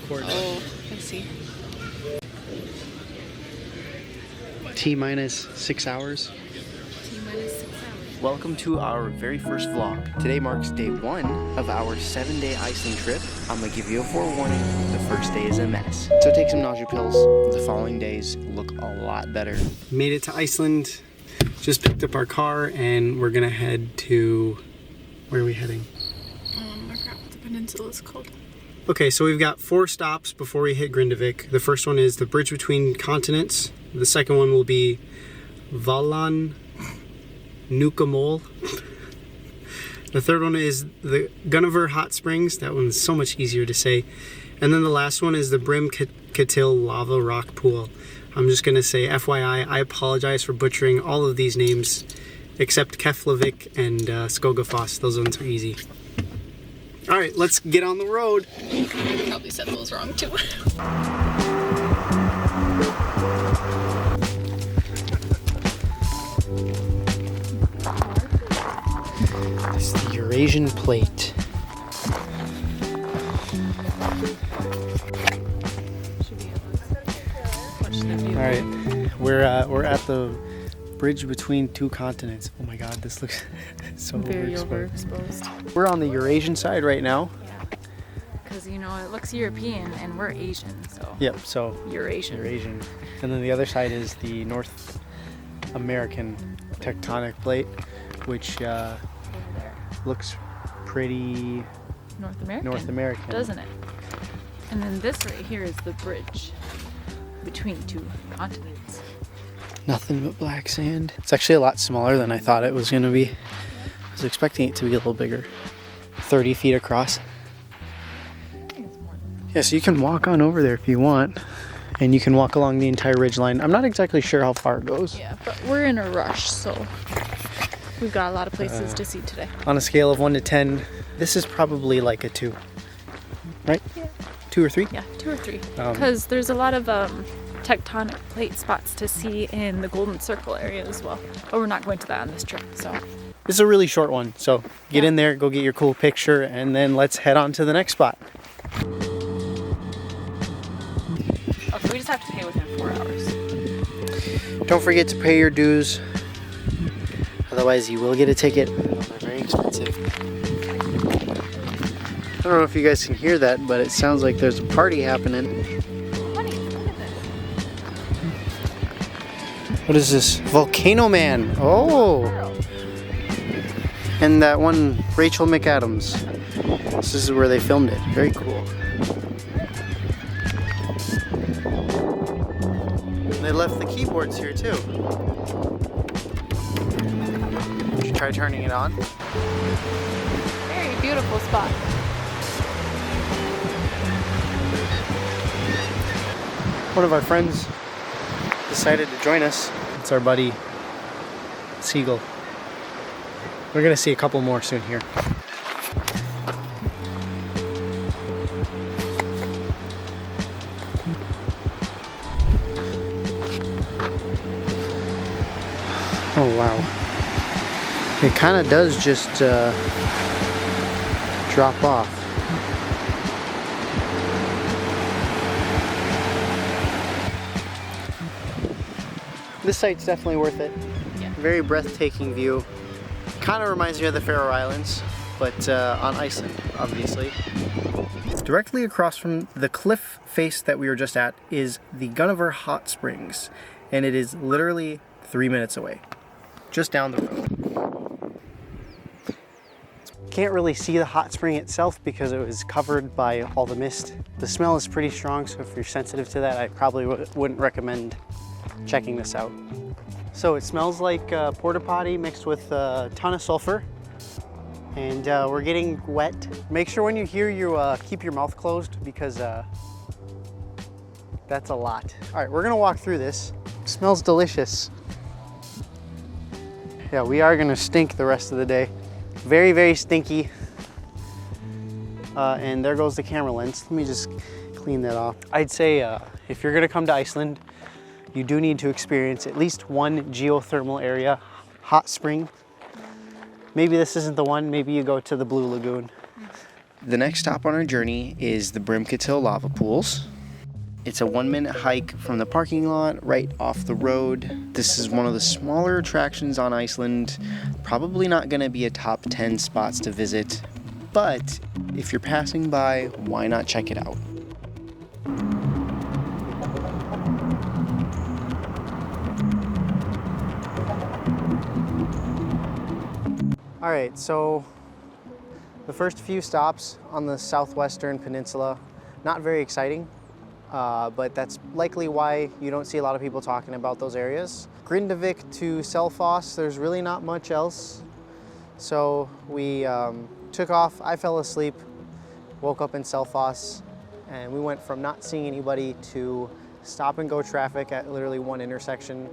record. Oh, I see. T-minus 6 hours. T-minus 6 hours. Welcome to our very first vlog. Today marks day 1 of our 7-day Iceland trip. I'm gonna give you a forewarning, the first day is a mess. So take some nausea pills. The following days look a lot better. Made it to Iceland, just picked up our car, and we're gonna head to, where are we heading? I forgot what the peninsula is called. Okay, so we've got 4 stops before we hit Grindavik. The first one is the bridge between continents. The second one will be Valan Nukamol. The third one is the Gljufrabui Hot Springs. That one's so much easier to say. And then the last one is the Brim Katil Lava Rock Pool. I'm just gonna say FYI, I apologize for butchering all of these names except Keflavik and Skogafoss. Those ones are easy. All right, let's get on the road. I probably said those wrong too. This is the Eurasian plate. All right, we're at the bridge between 2 continents. Oh my God, this looks so Very overexposed. overexposed. We're on the Eurasian side right now. Yeah, because you know it looks European and we're Asian, so. Yep. So Eurasian. Eurasian, and then the other side is the North American tectonic plate, which looks pretty North American, doesn't it? And then this right here is the bridge between 2 continents. Nothing but black sand. It's actually a lot smaller than I thought it was going to be. I was expecting it to be a little bigger. 30 feet across. I think it's more than that. Yeah, so you can walk on over there if you want. And you can walk along the entire ridgeline. I'm not exactly sure how far it goes. Yeah, but we're in a rush, so we've got a lot of places to see today. On a scale of 1 to 10, this is probably like a 2. Right? Yeah. 2 or 3? Yeah, 2 or 3. Because there's a lot of tectonic plate spots to see in the Golden Circle area as well. But we're not going to that on this trip, so. This is a really short one, so get in there, go get your cool picture, and then let's head on to the next spot. Okay, we just have to pay within 4 hours. Don't forget to pay your dues, otherwise you will get a ticket. They're very expensive. I don't know if you guys can hear that, but it sounds like there's a party happening. Honey, look at this. What is this? Volcano Man. Oh. And that one, Rachel McAdams. This is where they filmed it. Very cool. And they left the keyboards here too. Did you try turning it on? Very beautiful spot. One of our friends decided to join us. It's our buddy Seagull. We're gonna see a couple more soon here. Oh wow. It kind of does just drop off. This site's definitely worth it. Yeah. Very breathtaking view. Kind of reminds me of the Faroe Islands, but on Iceland, obviously. Directly across from the cliff face that we were just at is the Gljufrabui Hot Springs, and it is literally 3 minutes away, just down the road. Can't really see the hot spring itself because it was covered by all the mist. The smell is pretty strong, so if you're sensitive to that, I probably wouldn't recommend checking this out. So it smells like porta potty mixed with a ton of sulfur, and we're getting wet. Make sure when you hear you keep your mouth closed because that's a lot. All right, we're gonna walk through this. It smells delicious. Yeah, we are gonna stink the rest of the day. Very, very stinky. And there goes the camera lens. Let me just clean that off. I'd say if you're gonna come to Iceland, you do need to experience at least one geothermal area, hot spring. Maybe this isn't the one, maybe you go to the Blue Lagoon. The next stop on our journey is the Brimketil lava pools. It's a 1-minute hike from the parking lot right off the road. This is one of the smaller attractions on Iceland. Probably not going to be a top 10 spots to visit, but if you're passing by, why not check it out? All right, so the first few stops on the southwestern peninsula, not very exciting, but that's likely why you don't see a lot of people talking about those areas. Grindavik to Selfoss, there's really not much else. So we took off, I fell asleep, woke up in Selfoss, and we went from not seeing anybody to stop and go traffic at literally one intersection.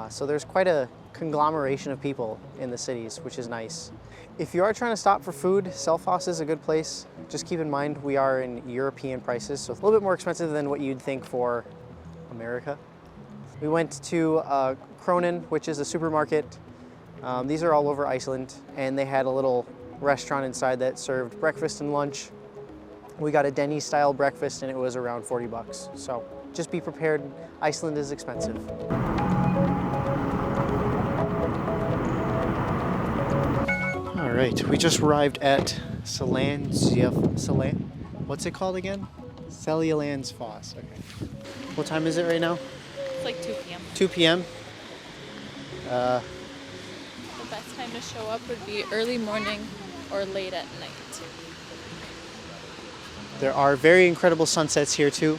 So there's quite a conglomeration of people in the cities, which is nice. If you are trying to stop for food, Selfoss is a good place. Just keep in mind we are in European prices, so it's a little bit more expensive than what you'd think for America. We went to Kronin, which is a supermarket. These are all over Iceland, and they had a little restaurant inside that served breakfast and lunch. We got a Denny's style breakfast and it was around 40 bucks. So just be prepared, Iceland is expensive. All right, we just arrived at what's it called again? Seljalandsfoss. Okay. What time is it right now? It's like 2 p.m. 2 p.m. The best time to show up would be early morning or late at night. There are very incredible sunsets here too,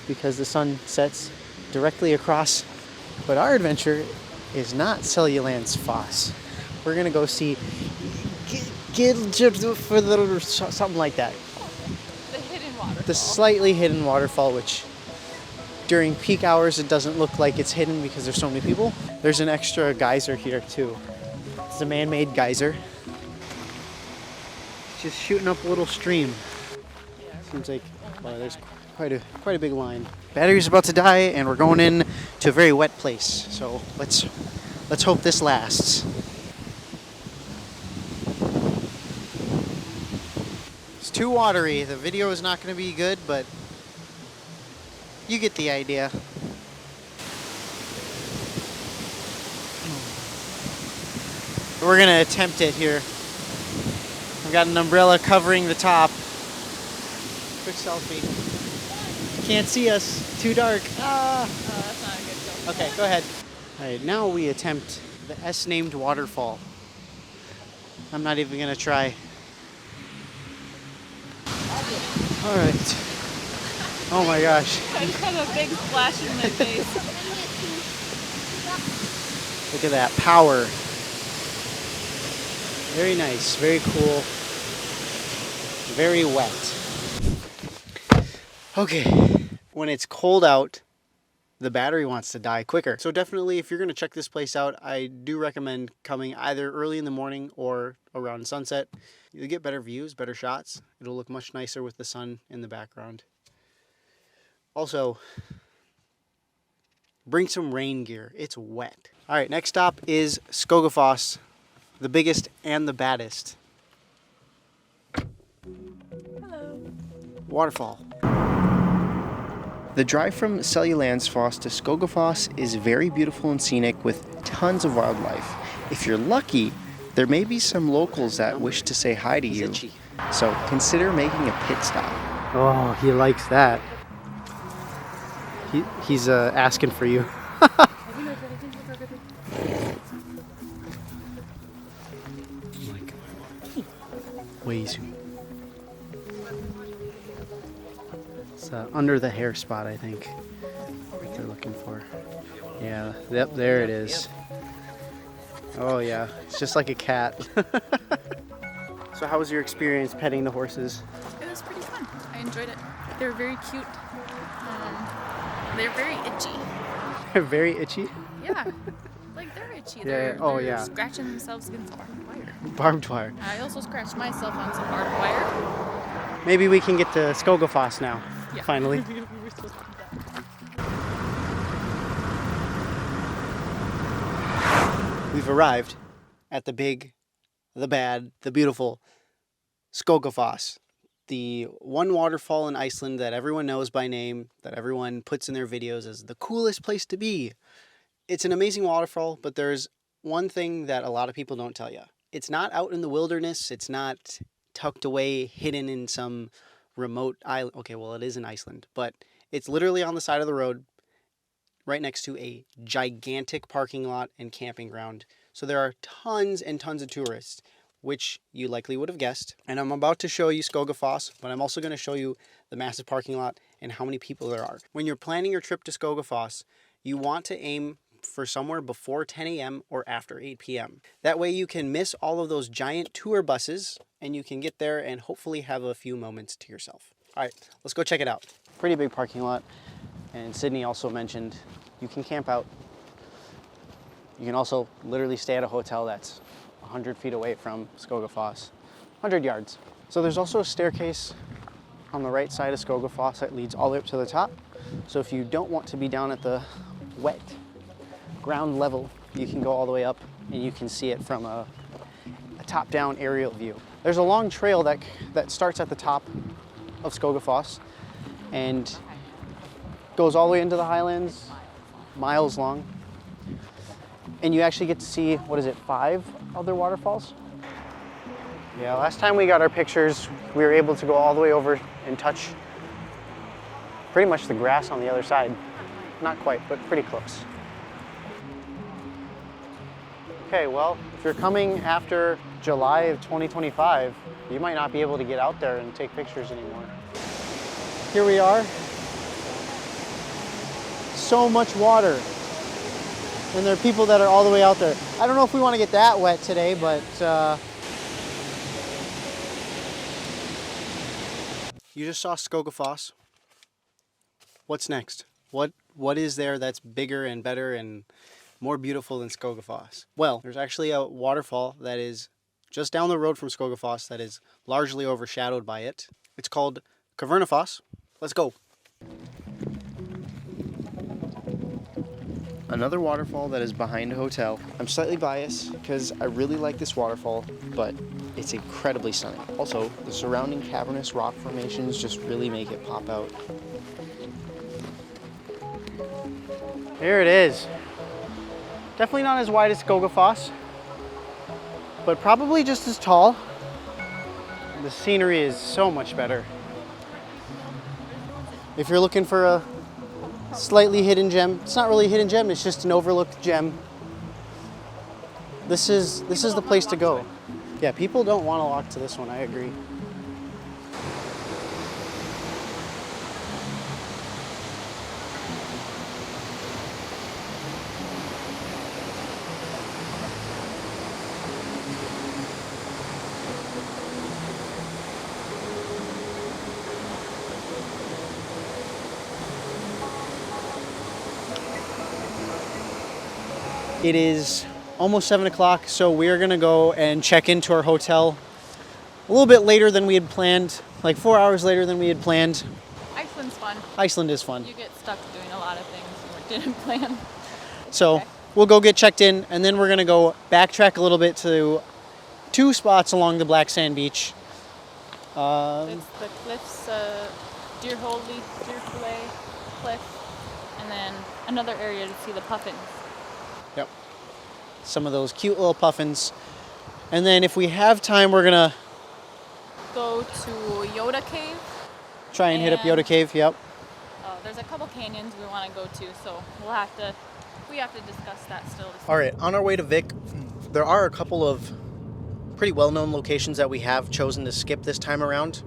because the sun sets directly across. But our adventure is not Seljalandsfoss. We're gonna go see something like that. The hidden waterfall. The slightly hidden waterfall, which during peak hours it doesn't look like it's hidden because there's so many people. There's an extra geyser here too. It's a man-made geyser. Just shooting up a little stream. Seems like there's quite a big line. Battery's about to die, and we're going in to a very wet place. So let's hope this lasts. It's too watery. The video is not going to be good, but you get the idea. We're going to attempt it here. I've got an umbrella covering the top. Quick selfie. Can't see us. Too dark. Ah. Oh, that's not a good joke. Okay, go ahead. All right, now we attempt the S-named waterfall. I'm not even going to try. All right. Oh my gosh. I just had a big splash in my face. Look at that power. Very nice, very cool, very wet. Okay, when it's cold out, the battery wants to die quicker. So definitely, if you're gonna check this place out, I do recommend coming either early in the morning or around sunset. You'll get better views, better shots. It'll look much nicer with the sun in the background. Also, bring some rain gear. It's wet. All right, next stop is Skogafoss, the biggest and the baddest. Hello. Waterfall. The drive from Seljalandsfoss to Skogafoss is very beautiful and scenic with tons of wildlife. If you're lucky, there may be some locals that wish to say hi to you. Itchy. So consider making a pit stop. Oh, he likes that. He's asking for you. Way soon. It's under the hair spot, I think. What they're looking for. Yeah, yep, there it is. Oh yeah, it's just like a cat. So how was your experience petting the horses? It was pretty fun. I enjoyed it. They were very cute. They're very itchy. They're very itchy? Yeah. Like they're itchy. Yeah, They're scratching themselves against barbed wire. Barbed wire. I also scratched myself on some barbed wire. Maybe we can get to Skogafoss now, Yeah. finally. We were supposed to do that. We've arrived at the big, the bad, the beautiful Skogafoss, the one waterfall in Iceland that everyone knows by name, that everyone puts in their videos as the coolest place to be. It's an amazing waterfall, but there's one thing that a lot of people don't tell you. It's not out in the wilderness. It's not tucked away, hidden in some remote island. Okay, well, it is in Iceland, but it's literally on the side of the road, right next to a gigantic parking lot and camping ground. So there are tons and tons of tourists, which you likely would have guessed. And I'm about to show you Skogafoss, but I'm also going to show you the massive parking lot and how many people there are. When you're planning your trip to Skogafoss, you want to aim for somewhere before 10 a.m. or after 8 p.m. That way you can miss all of those giant tour buses and you can get there and hopefully have a few moments to yourself. All right, let's go check it out. Pretty big parking lot. And Sydney also mentioned you can camp out. You can also literally stay at a hotel that's 100 feet away from Skogafoss, 100 yards. So there's also a staircase on the right side of Skogafoss that leads all the way up to the top. So if you don't want to be down at the wet ground level, you can go all the way up and you can see it from a top-down aerial view. There's a long trail that starts at the top of Skogafoss and goes all the way into the highlands, miles long. And you actually get to see, 5 other waterfalls? Yeah, last time we got our pictures, we were able to go all the way over and touch pretty much the grass on the other side. Not quite, but pretty close. Okay, well, if you're coming after July of 2025, you might not be able to get out there and take pictures anymore. Here we are. So much water. And there are people that are all the way out there. I don't know if we want to get that wet today, but you just saw Skogafoss. What's next? What is there that's bigger and better and more beautiful than Skogafoss? Well, there's actually a waterfall that is just down the road from Skogafoss that is largely overshadowed by it. It's called Gljufrabui. Let's go. Another waterfall that is behind a hotel. I'm slightly biased because I really like this waterfall, but it's incredibly stunning. Also, the surrounding cavernous rock formations just really make it pop out. Here it is. Definitely not as wide as Skogafoss, but probably just as tall. The scenery is so much better. If you're looking for a slightly hidden gem, it's not really a hidden gem, it's just an overlooked gem. This is the place to go. Yeah, people don't want to walk to this one, I agree. It is almost 7 o'clock, so we're gonna go and check into our hotel a little bit later than we had planned, like 4 hours later than we had planned. Iceland's fun. Iceland is fun. You get stuck doing a lot of things you didn't plan. So Okay. we'll go get checked in, and then we're gonna go backtrack a little bit to 2 spots along the black sand beach. It's the cliffs, Dyrholaey cliff, and then another area to see the puffins. Yep. Some of those cute little puffins. And then if we have time, we're gonna Go to Yoda Cave. try and hit up And- Yoda Cave. Yep. There's a couple canyons we want to go to, so we have to discuss that still. All right, on our way to Vic, there are a couple of pretty well-known locations that we have chosen to skip this time around.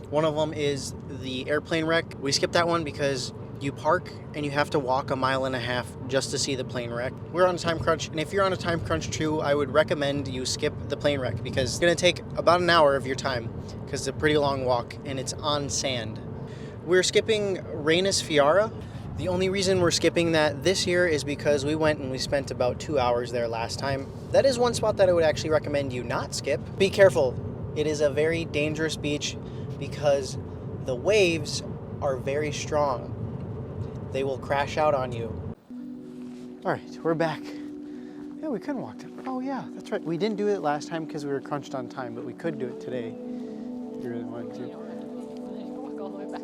One of them is the airplane wreck. We skipped that one because you park and you have to walk 1.5 miles just to see the plane wreck. We're on a time crunch, and if you're on a time crunch too, I would recommend you skip the plane wreck because it's gonna take about an hour of your time because it's a pretty long walk and it's on sand. We're skipping Reynis Fjara. The only reason we're skipping that this year is because we went and we spent about 2 hours there last time. That is one spot that I would actually recommend you not skip. Be careful. It is a very dangerous beach because the waves are very strong. They will crash out on you. All right, we're back. Yeah, we could walk to. Oh yeah, that's right. We didn't do it last time because we were crunched on time, but we could do it today. You really wanted to? Walk all the way back.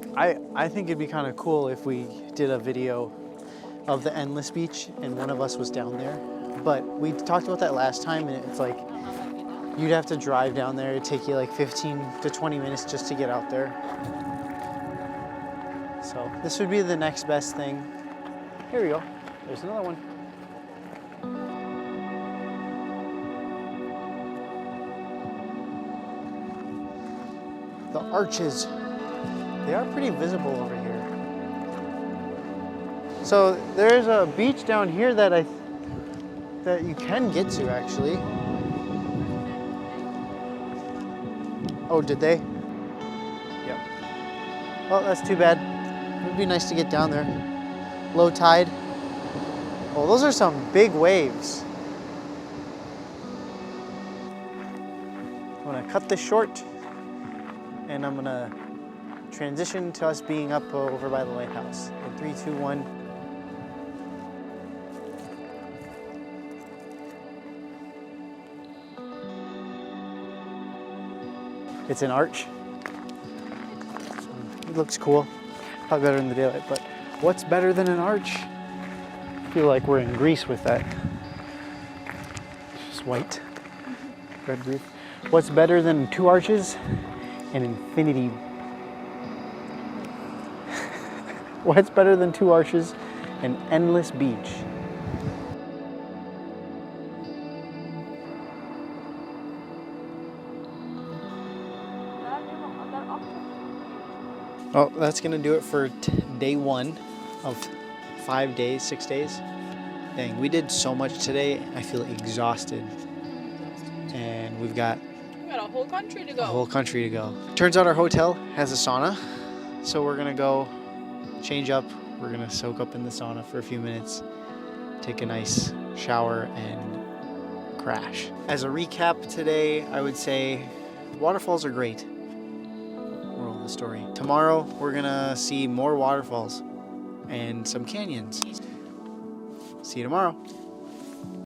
I think it'd be kind of cool if we did a video of the endless beach and one of us was down there. But we talked about that last time, and it's like you'd have to drive down there. It'd take you like 15 to 20 minutes just to get out there. So this would be the next best thing. Here we go. There's another one. The arches. They are pretty visible over here. So there's a beach down here that you can get to actually. Oh, did they? Yep. Well, that's too bad. It would be nice to get down there. Low tide. Oh, those are some big waves. I'm gonna cut this short, and I'm gonna transition to us being up over by the lighthouse. In 3, 2, 1. It's an arch. It looks cool. Probably better in the daylight, but what's better than an arch? I feel like we're in Greece with that. It's just white. Red roof. What's better than 2 arches? An infinity. What's better than 2 arches? An endless beach. Oh, that's gonna do it for day 1 of 5 days, 6 days. Dang, we did so much today. I feel exhausted. And we've got a whole country to go. A whole country to go. Turns out our hotel has a sauna, so we're gonna go change up. We're gonna soak up in the sauna for a few minutes, take a nice shower, and crash. As a recap today, I would say waterfalls are great. Moral of the story. Tomorrow, we're gonna see more waterfalls and some canyons. See you tomorrow.